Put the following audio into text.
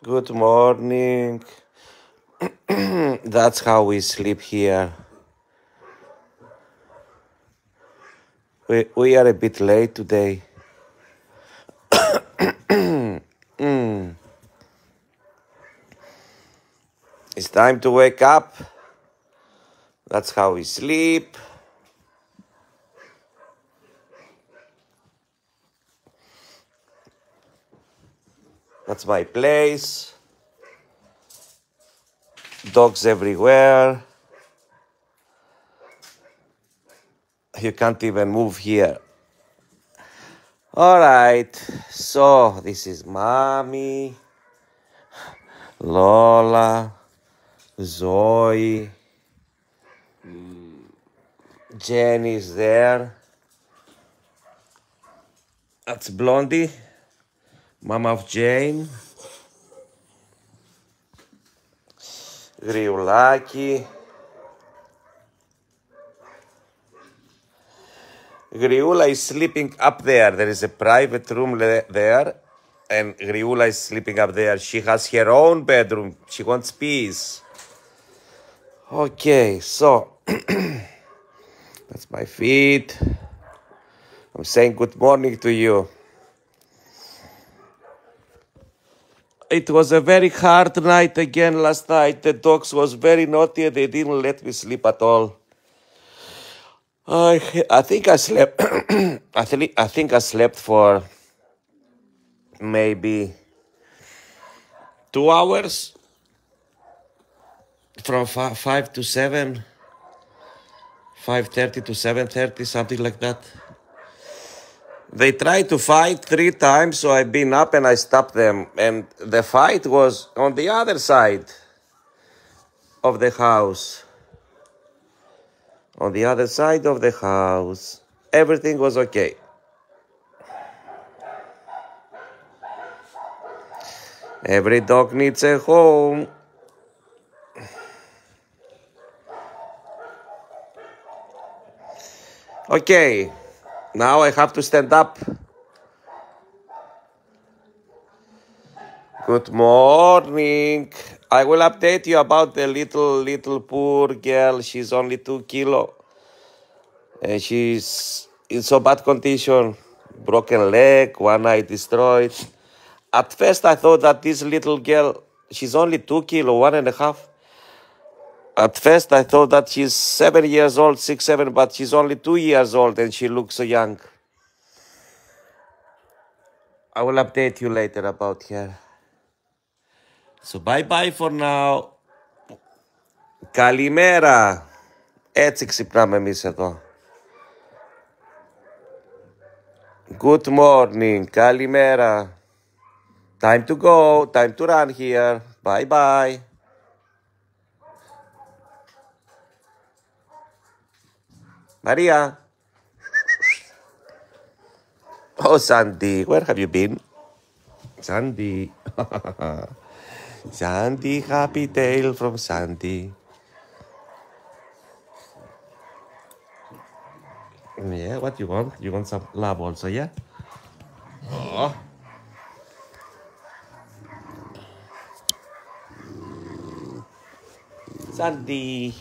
Good morning. That's how we sleep here. We are a bit late today. It's time to wake up. That's how we sleep. That's my place. Dogs everywhere. You can't even move here. All right. So this is Mommy, Lola, Zoe. Jenny's there. That's Blondie, Mama of Jane. Griulaki. Griula is sleeping up there. There is a private room there, and Griula is sleeping up there. She has her own bedroom. She wants peace. Okay, so that's my feet. I'm saying good morning to you. It was a very hard night again last night. The dogs was very naughty. They didn't let me sleep at all. I think I slept. I think I slept for maybe 2 hours, from 5 to 7, 5:30 to 7:30, something like that. They tried to fight 3 times, so I've been up and I stopped them. And the fight was on the other side of the house. On the other side of the house. Everything was okay. Every dog needs a home. Okay, now I have to stand up. Good morning. I will update you about the little poor girl. She's only 2 kilo. And she's in so bad condition. Broken leg, one eye destroyed. At first I thought that this little girl, she's only 2 kilo, 1.5. At first I thought that she's 7 years old, 6, 7, but she's only 2 years old and she looks so young. I will update you later about her. So bye-bye for now. Καλημέρα. Έτσι ξυπνάμε εμείς εδώ. Good morning. Καλημέρα. Time to go. Time to run here. Bye-bye. Maria. Oh, Sandy. Where have you been? Sandy. Sandy, happy tale from Sandy. Yeah, what you want? You want some love also, yeah? Oh. Sandy.